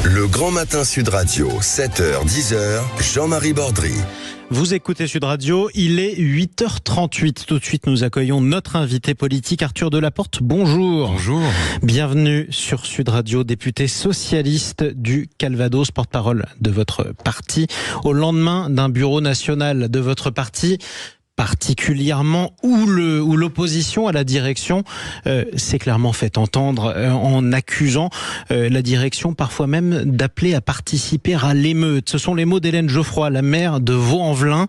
Le Grand Matin Sud Radio, 7h, 10h, Jean-Marie Bordry. Vous écoutez Sud Radio, il est 8h38. Tout de suite, nous accueillons notre invité politique, Arthur Delaporte. Bonjour. Bonjour. Bienvenue sur Sud Radio, député socialiste du Calvados, porte-parole de votre parti. Au lendemain d'un bureau national de votre parti, particulièrement où l'opposition à la direction s'est clairement fait entendre en accusant la direction parfois même d'appeler à participer à l'émeute. Ce sont les mots d'Hélène Geoffroy, la maire de Vaux-en-Velin.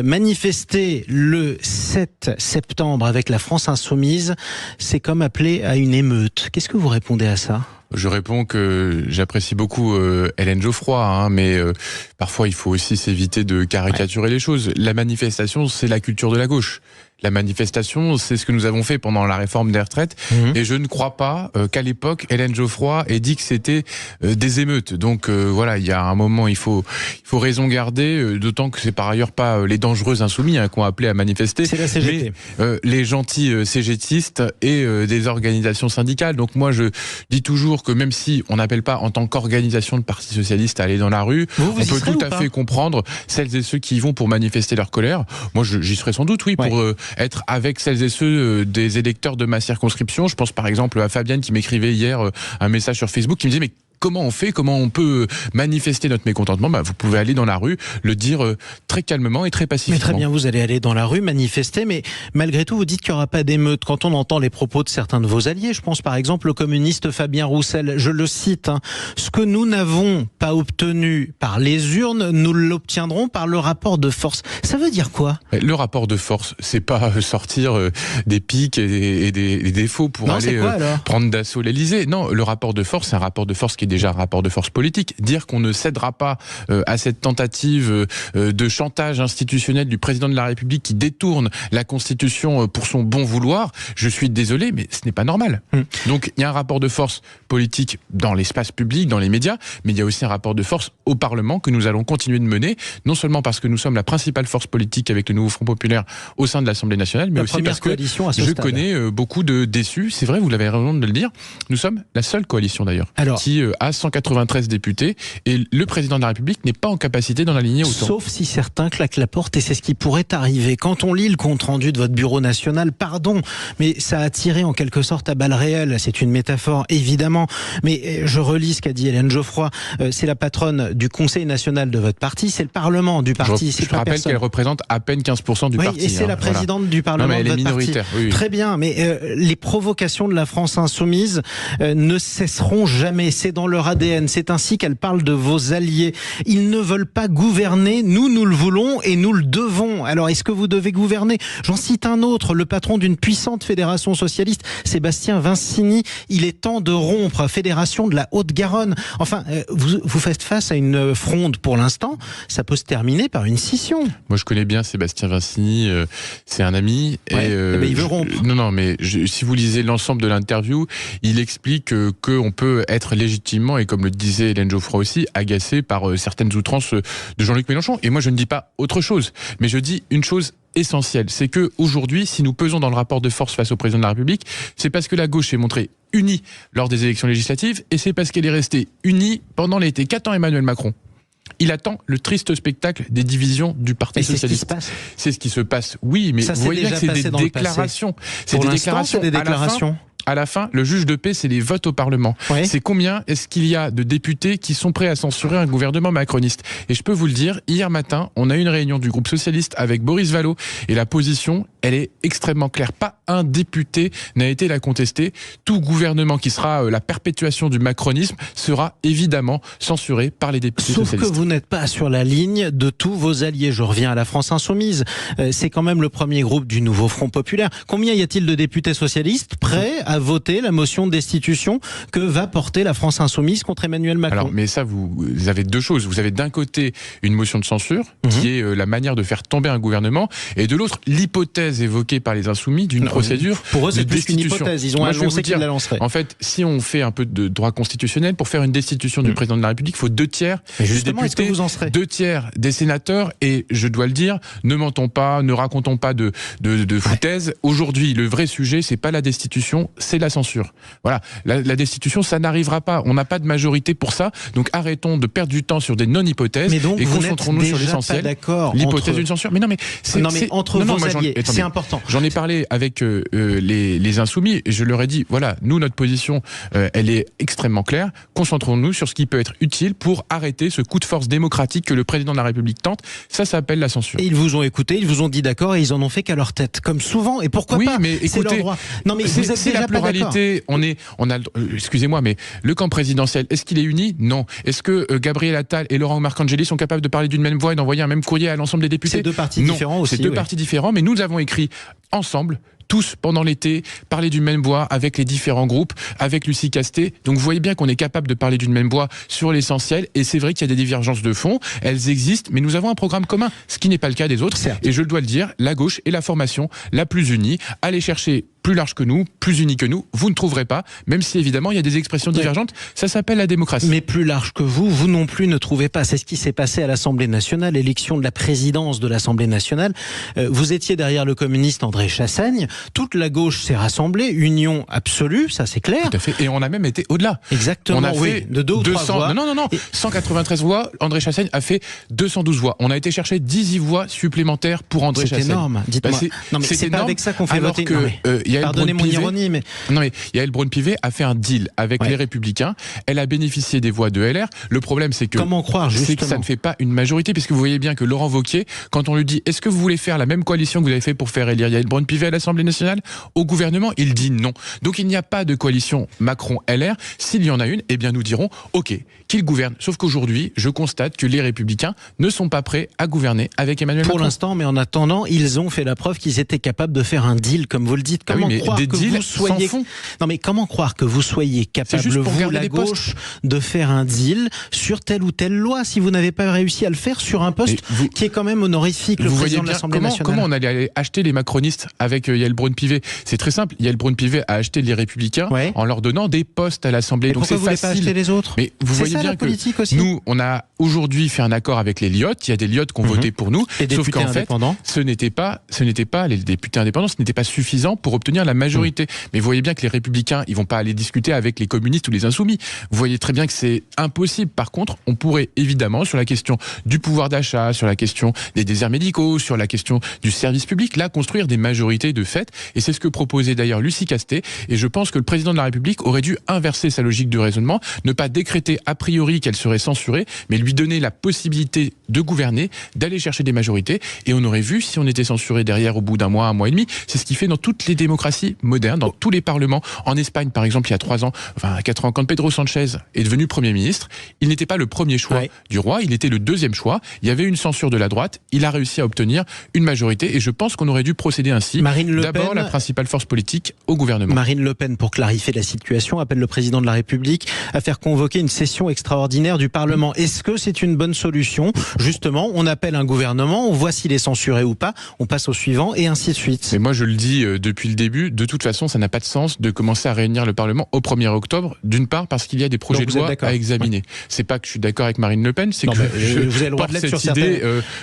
Manifester le 7 septembre avec la France Insoumise, c'est comme appeler à une émeute. Qu'est-ce que vous répondez à ça ? Je réponds que j'apprécie beaucoup Hélène Geoffroy, mais parfois il faut aussi s'éviter de caricaturer les choses. La manifestation, c'est la culture de la gauche. La manifestation, c'est ce que nous avons fait pendant la réforme des retraites. Et je ne crois pas qu'à l'époque, Hélène Geoffroy ait dit que c'était des émeutes. Donc voilà, il y a un moment, il faut raison garder, d'autant que c'est par ailleurs pas les dangereux insoumis qui ont appelé à manifester. C'est la CGT. Mais les gentils CGTistes et des organisations syndicales. Donc moi, je dis toujours que même si on n'appelle pas en tant qu'organisation de Parti Socialiste à aller dans la rue, on peut tout à fait comprendre celles et ceux qui y vont pour manifester leur colère. Moi, j'y serais sans doute, oui, pour être avec celles et ceux des électeurs de ma circonscription. Je pense par exemple à Fabienne qui m'écrivait hier un message sur Facebook qui me disait mais comment on fait, comment on peut manifester notre mécontentement ? Vous pouvez aller dans la rue, le dire très calmement et très pacifiquement. Mais très bien, vous allez aller dans la rue, manifester, mais malgré tout, vous dites qu'il n'y aura pas d'émeute. Quand on entend les propos de certains de vos alliés, je pense par exemple au communiste Fabien Roussel, je le cite, ce que nous n'avons pas obtenu par les urnes, nous l'obtiendrons par le rapport de force. Ça veut dire quoi ? Le rapport de force, c'est pas sortir des pics et des faux pour aller prendre d'assaut l'Élysée. Non, le rapport de force, c'est un rapport de force qui est déjà un rapport de force politique. Dire qu'on ne cédera pas à cette tentative de chantage institutionnel du président de la République qui détourne la Constitution pour son bon vouloir, je suis désolé, mais ce n'est pas normal. Donc il y a un rapport de force politique dans l'espace public, dans les médias, mais il y a aussi un rapport de force au Parlement que nous allons continuer de mener, non seulement parce que nous sommes la principale force politique avec le nouveau Front Populaire au sein de l'Assemblée nationale, mais aussi parce que je connais beaucoup de déçus. C'est vrai, vous l'avez raison de le dire. Nous sommes la seule coalition d'ailleurs qui a 193 députés et le président de la République n'est pas en capacité d'en aligner autant. Sauf si certains claquent la porte et c'est ce qui pourrait arriver. Quand on lit le compte-rendu de votre bureau national, pardon, mais ça a tiré en quelque sorte à balles réelles. C'est une métaphore, évidemment. Mais je relis ce qu'a dit Hélène Geoffroy. C'est la patronne du Conseil national de votre parti. C'est le Parlement du parti. Je rappelle qu'elle représente à peine 15% du parti. Et c'est la présidente du Parlement de votre minoritaire, parti. Oui. Très bien, mais les provocations de la France insoumise ne cesseront jamais. C'est dans leur ADN. C'est ainsi qu'elle parle de vos alliés. Ils ne veulent pas gouverner. Nous le voulons et nous le devons. Alors, est-ce que vous devez gouverner ? J'en cite un autre, le patron d'une puissante fédération socialiste, Sébastien Vincini. Il est temps de rompre. Fédération de la Haute-Garonne. Enfin, vous faites face à une fronde pour l'instant. Ça peut se terminer par une scission. Moi, je connais bien Sébastien Vincini. C'est un ami. Il veut rompre. Non, mais si vous lisez l'ensemble de l'interview, il explique qu'on peut être légitimement, et comme le disait Hélène Geoffroy aussi, agacé par certaines outrances de Jean-Luc Mélenchon. Et moi, je ne dis pas autre chose, mais je dis une chose essentielle, c'est que aujourd'hui, si nous pesons dans le rapport de force face au président de la République, c'est parce que la gauche s'est montrée unie lors des élections législatives, et c'est parce qu'elle est restée unie pendant l'été. Qu'attend Emmanuel Macron ? Il attend le triste spectacle des divisions du Parti socialiste. C'est ce qui se passe. Oui, mais vous voyez que c'est des déclarations. C'est des déclarations. À la fin, le juge de paix, c'est les votes au Parlement. C'est combien est-ce qu'il y a de députés qui sont prêts à censurer un gouvernement macroniste ? Et je peux vous le dire, hier matin, on a eu une réunion du groupe socialiste avec Boris Vallaud et la position, elle est extrêmement claire. Pas un député n'a été la contester. Tout gouvernement qui sera la perpétuation du macronisme sera évidemment censuré par les députés socialistes. Sauf que vous n'êtes pas sur la ligne de tous vos alliés. Je reviens à la France Insoumise. C'est quand même le premier groupe du nouveau Front Populaire. Combien y a-t-il de députés socialistes prêts à voter la motion de destitution que va porter la France Insoumise contre Emmanuel Macron ? Alors, mais ça, vous avez deux choses. Vous avez d'un côté une motion de censure, qui est la manière de faire tomber un gouvernement, et de l'autre, l'hypothèse l'hypothèse évoquée par les Insoumis d'une procédure. Pour eux, c'est plus qu'une hypothèse. Ils ont annoncé qu'ils la lanceraient. En fait, si on fait un peu de droit constitutionnel, pour faire une destitution du président de la République, il faut 2/3 des députés, 2/3 des sénateurs. Et je dois le dire, ne mentons pas, ne racontons pas de foutaises. Aujourd'hui, le vrai sujet, c'est pas la destitution, c'est la censure. Voilà, la destitution, ça n'arrivera pas. On n'a pas de majorité pour ça. Donc arrêtons de perdre du temps sur des non-hypothèses et concentrons-nous sur l'essentiel. L'hypothèse d'une censure. Mais non, mais entre vos alliés, c'est important. J'en ai parlé avec les Insoumis et je leur ai dit, voilà, nous, notre position, elle est extrêmement claire. Concentrons-nous sur ce qui peut être utile pour arrêter ce coup de force démocratique que le président de la République tente. Ça s'appelle la censure. Et ils vous ont écouté, ils vous ont dit d'accord et ils en ont fait qu'à leur tête, comme souvent. Et pourquoi pas? Mais écoutez, c'est leur droit. Non, mais vous êtes c'est la pluralité. Excusez-moi, mais le camp présidentiel, est-ce qu'il est uni? Non. Est-ce que Gabriel Attal et Laurent Marcangeli sont capables de parler d'une même voix et d'envoyer un même courrier à l'ensemble des députés? C'est deux partis différents aussi. C'est deux partis différents, mais nous avons écrit ensemble, tous pendant l'été, parler d'une même voix avec les différents groupes, avec Lucie Casté. Donc vous voyez bien qu'on est capable de parler d'une même voix sur l'essentiel. Et c'est vrai qu'il y a des divergences de fond, elles existent, mais nous avons un programme commun, ce qui n'est pas le cas des autres. Certes. Et je dois le dire, la gauche est la formation la plus unie. Allez chercher plus large que nous, plus unis que nous, vous ne trouverez pas, même si évidemment il y a des expressions divergentes, ça s'appelle la démocratie. Mais plus large que vous non plus ne trouvez pas. C'est ce qui s'est passé à l'Assemblée nationale, l'élection de la présidence de l'Assemblée nationale. Vous étiez derrière le communiste André Chassaigne, toute la gauche s'est rassemblée, union absolue, ça c'est clair. Tout à fait, et on a même été au-delà. Exactement, on a fait de 2 ou 3 voix. Non, 193 voix, André Chassaigne a fait 212 voix. On a été chercher 18 voix supplémentaires pour André Chassaigne. C'est énorme, dites-moi. Non, mais c'est pas avec ça qu'on fait voter. Pardonnez mon ironie, mais... Non, mais Yael Braun-Pivet a fait un deal avec les Républicains. Elle a bénéficié des voix de LR. Le problème, c'est que... Comment croire, justement ? C'est que ça ne fait pas une majorité, puisque vous voyez bien que Laurent Wauquiez, quand on lui dit « Est-ce que vous voulez faire la même coalition que vous avez fait pour faire élire Yael Braun-Pivet à l'Assemblée nationale ?» Au gouvernement, il dit non. Donc il n'y a pas de coalition Macron-LR. S'il y en a une, eh bien nous dirons « Ok, qu'il gouverne ». Sauf qu'aujourd'hui, je constate que les Républicains ne sont pas prêts à gouverner avec Emmanuel Macron. Pour l'instant, mais en attendant, ils ont fait la preuve qu'ils étaient capables de faire un deal, comme vous le dites. Comment croire que vous soyez... Non, mais comment croire que vous soyez capable, vous, la gauche, de faire un deal sur telle ou telle loi si vous n'avez pas réussi à le faire sur un poste qui est quand même honorifique, le président de l'Assemblée nationale? Comment on allait aller acheter les macronistes avec Yael Braun-Pivet? C'est très simple. Yael Braun-Pivet a acheté les Républicains en leur donnant des postes à l'Assemblée. Donc c'est facile. Pourquoi vous voulez pas acheter les autres? Mais vous voyez bien que nous, on a aujourd'hui fait un accord avec les Lyotte. Il y a des Lyotte qui ont voté pour nous. Sauf qu'en fait, ce n'était pas les députés indépendants, ce n'était pas suffisant pour obtenir la majorité. Mais vous voyez bien que les Républicains, ils vont pas aller discuter avec les communistes ou les Insoumis. Vous voyez très bien que c'est impossible. Par contre, on pourrait évidemment, sur la question du pouvoir d'achat, sur la question des déserts médicaux, sur la question du service public, là, construire des majorités de fait. Et c'est ce que proposait d'ailleurs Lucie Casté. Et je pense que le président de la République aurait dû inverser sa logique de raisonnement, ne pas décréter a priori qu'elle serait censurée, mais lui donner la possibilité de gouverner, d'aller chercher des majorités. Et on aurait vu si on était censuré derrière au bout d'un mois, un mois et demi. C'est ce qui fait dans toutes les démocraties modernes, dans tous les parlements. En Espagne, par exemple, il y a 4 ans, quand Pedro Sanchez est devenu Premier ministre, il n'était pas le premier choix du roi, il était le deuxième choix. Il y avait une censure de la droite, il a réussi à obtenir une majorité et je pense qu'on aurait dû procéder ainsi. D'abord, la principale force politique au gouvernement. Marine Le Pen, pour clarifier la situation, appelle le président de la République à faire convoquer une session extraordinaire du Parlement. Est-ce que c'est une bonne solution? Justement, on appelle un gouvernement, on voit s'il est censuré ou pas, on passe au suivant et ainsi de suite. Mais moi, je le dis depuis le début, de toute façon, ça n'a pas de sens de commencer à réunir le Parlement au 1er octobre, d'une part parce qu'il y a des projets de loi à examiner. C'est pas que je suis d'accord avec Marine Le Pen, c'est que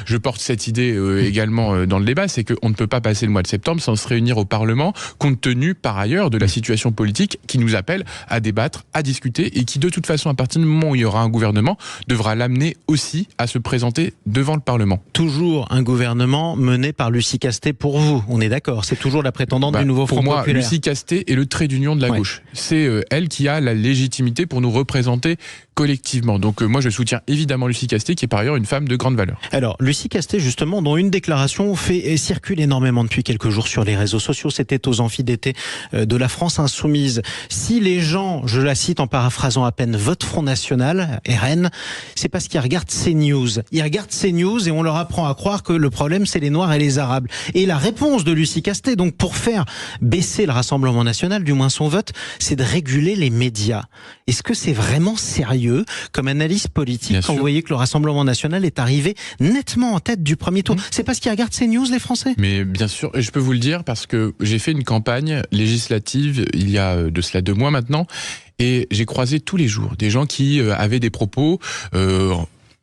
je porte cette idée également dans le débat, c'est qu'on ne peut pas passer le mois de septembre sans se réunir au Parlement, compte tenu par ailleurs de la situation politique qui nous appelle à débattre, à discuter et qui de toute façon, à partir du moment où il y aura un gouvernement, devra l'amener aussi à se présenter devant le Parlement. Toujours un gouvernement mené par Lucie Casté pour vous, on est d'accord, c'est toujours la prétendante du nouveau Front populaire. Pour moi, Lucie Casté est le trait d'union de la gauche. C'est elle qui a la légitimité pour nous représenter collectivement. Donc moi je soutiens évidemment Lucie Casté qui est par ailleurs une femme de grande valeur. Alors Lucie Casté justement dont une déclaration circule énormément depuis quelques jours sur les réseaux sociaux, c'était aux amphis d'été de la France Insoumise. Si les gens, je la cite en paraphrasant à peine, votent Front National, RN, c'est parce qu'ils regardent CNews. Ils regardent CNews et on leur apprend à croire que le problème c'est les Noirs et les Arabes. Et la réponse de Lucie Casté, donc pour faire baisser le Rassemblement National, du moins son vote, c'est de réguler les médias. Est-ce que c'est vraiment sérieux sérieux comme analyse politique quand vous voyez que le Rassemblement national est arrivé nettement en tête du premier tour? C'est parce qu'ils regardent CNews, les Français? Mais bien sûr, et je peux vous le dire parce que j'ai fait une campagne législative il y a de cela 2 mois maintenant, et j'ai croisé tous les jours des gens qui avaient des propos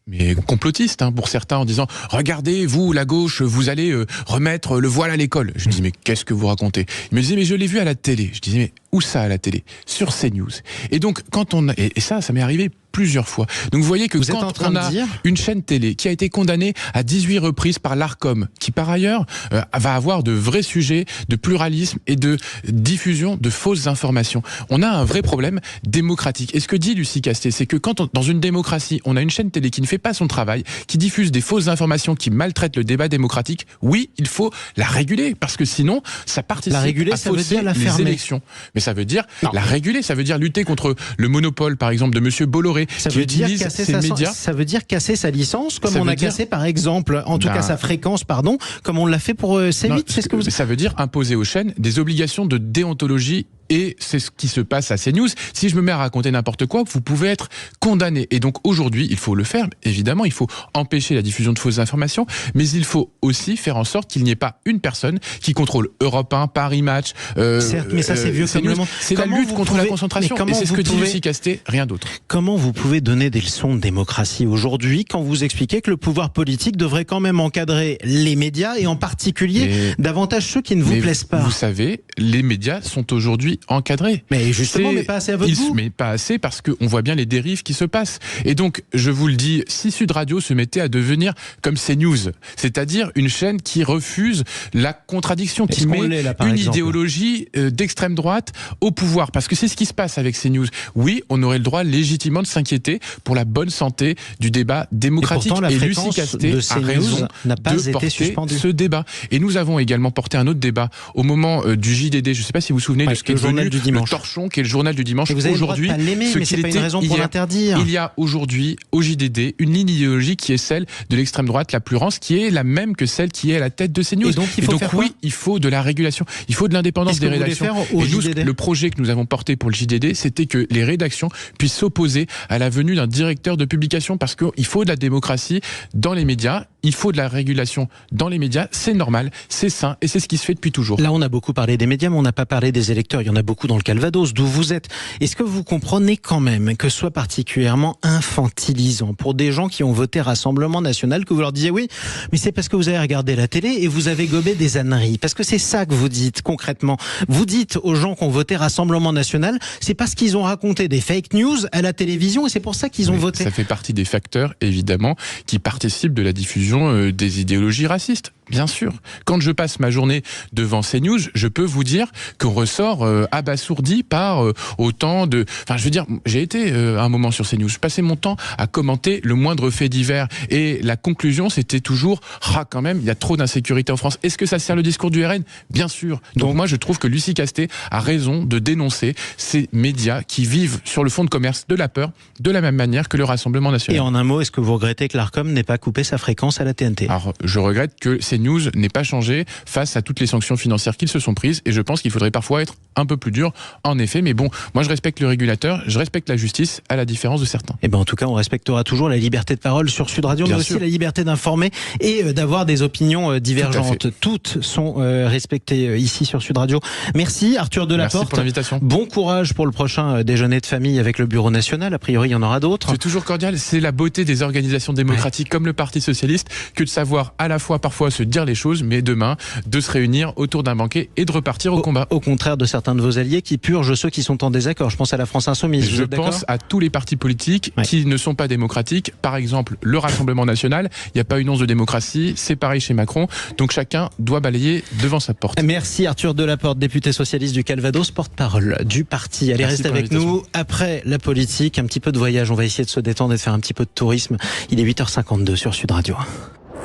mais complotistes, pour certains, en disant « Regardez, vous, la gauche, vous allez remettre le voile à l'école. » Je dis « Mais qu'est-ce que vous racontez ?» Ils me disaient « Mais je l'ai vu à la télé. » Je disais « Mais où ça à la télé ?» Sur CNews. Et donc, quand on... Et ça m'est arrivé plusieurs fois. Donc vous voyez que quand on a une chaîne télé qui a été condamnée à 18 reprises par l'Arcom, qui par ailleurs va avoir de vrais sujets de pluralisme et de diffusion de fausses informations, on a un vrai problème démocratique. Et ce que dit Lucie Casté, c'est que quand dans une démocratie, on a une chaîne télé qui ne fait pas son travail, qui diffuse des fausses informations, qui maltraite le débat démocratique, oui, il faut la réguler, parce que sinon, ça participe à fausser les élections. Mais ça veut dire la réguler, ça veut dire lutter contre le monopole, par exemple, de Monsieur Bolloré, ça veut dire casser ses médias. Ça veut dire casser sa licence, comme on a cassé par exemple, en tout cas sa fréquence, pardon, comme on l'a fait pour C8. C'est ce que vous... Ça veut dire imposer aux chaînes des obligations de déontologie. Et c'est ce qui se passe à CNews. Si je me mets à raconter n'importe quoi, vous pouvez être condamné. Et donc aujourd'hui, il faut le faire. Évidemment, il faut empêcher la diffusion de fausses informations, mais il faut aussi faire en sorte qu'il n'y ait pas une personne qui contrôle Europe 1, Paris Match. Certes, mais ça c'est vieux comme le monde. C'est la lutte contre la concentration. Et c'est ce que dit Lucie Casté, rien d'autre. Comment vous pouvez donner des leçons de démocratie aujourd'hui quand vous expliquez que le pouvoir politique devrait quand même encadrer les médias et en particulier davantage ceux qui ne vous plaisent pas? Vous savez, les médias sont aujourd'hui encadrés. Mais justement, mais pas assez à votre goût. Mais pas assez parce qu'on voit bien les dérives qui se passent. Et donc, je vous le dis, si Sud Radio se mettait à devenir comme CNews, c'est-à-dire une chaîne qui refuse la contradiction, qui met une idéologie d'extrême droite au pouvoir, parce que c'est ce qui se passe avec CNews. Oui, on aurait le droit légitimement de s'inquiéter pour la bonne santé du débat démocratique. Et Lucie Casté a raison de porter ce débat. Et nous avons également porté un autre débat au moment du JDD. Je ne sais pas si vous vous souvenez de ce qui est devenu le Torchon, qui est le journal du dimanche. Vous avez aujourd'hui, le droit de pas l'aimer, mais c'est pas une raison pour l'interdire. Il y a aujourd'hui au JDD une ligne idéologique qui est celle de l'extrême droite la plus rance, qui est la même que celle qui est à la tête de CNews. Et donc oui, il faut de la régulation, il faut de l'indépendance des rédactions. Et nous, le projet que nous avons porté pour le JDD, c'était que les rédactions puissent s'opposer à la venue d'un directeur de publication, parce qu'il faut de la démocratie dans les médias, il faut de la régulation dans les médias, c'est normal, c'est sain, et c'est ce qui se fait depuis toujours. Là, on a beaucoup parlé des médias, mais on n'a pas parlé des électeurs. Il y en a beaucoup dans le Calvados, d'où vous êtes. Est-ce que vous comprenez quand même que ce soit particulièrement infantilisant pour des gens qui ont voté Rassemblement National, que vous leur disiez oui, mais c'est parce que vous avez regardé la télé et vous avez gobé des âneries? Parce que c'est ça que vous dites concrètement. Vous dites aux gens qui ont voté Rassemblement National, c'est parce qu'ils ont raconté des fake news à la télévision et c'est pour ça qu'ils ont voté. Ça fait partie des facteurs, évidemment, qui participent de la diffusion des idéologies racistes. Bien sûr. Quand je passe ma journée devant CNews, je peux vous dire qu'on ressort abasourdi par autant de... Enfin, je veux dire, j'ai été un moment sur CNews. Je passais mon temps à commenter le moindre fait divers. Et la conclusion, c'était toujours « Ah, quand même, il y a trop d'insécurité en France. » Est-ce que ça sert le discours du RN? Bien sûr. Donc moi, je trouve que Lucie Casté a raison de dénoncer ces médias qui vivent sur le fond de commerce de la peur, de la même manière que le Rassemblement National. Et en un mot, est-ce que vous regrettez que l'Arcom n'ait pas coupé sa fréquence à la TNT? Alors, je regrette que CNews n'ait pas changé face à toutes les sanctions financières qu'ils se sont prises, et je pense qu'il faudrait parfois être un peu plus dur, en effet, mais bon, moi je respecte le régulateur, je respecte la justice, à la différence de certains. Et ben en tout cas, on respectera toujours la liberté de parole sur Sud Radio, mais aussi la liberté d'informer et d'avoir des opinions divergentes. Toutes sont respectées ici sur Sud Radio. Merci Arthur Delaporte. Merci pour l'invitation. Bon courage pour le prochain déjeuner de famille avec le Bureau National. A priori, il y en aura d'autres. C'est toujours cordial. C'est la beauté des organisations démocratiques comme le Parti Socialiste que de savoir à la fois parfois se dire les choses, mais demain de se réunir autour d'un banquet et de repartir au combat. Au contraire de certains de vos alliés qui purgent ceux qui sont en désaccord. Je pense à la France Insoumise. Je pense à tous les partis politiques qui ne sont pas démocratiques. Par exemple, le Rassemblement National. Il n'y a pas une once de démocratie. C'est pareil chez Macron. Donc chacun doit balayer devant sa porte. Merci Arthur Delaporte, député socialiste du Calvados, porte-parole du parti. Allez, restez avec nous. Après la politique, un petit peu de voyage. On va essayer de se détendre et de faire un petit peu de tourisme. Il est 8h52 sur Sud Radio.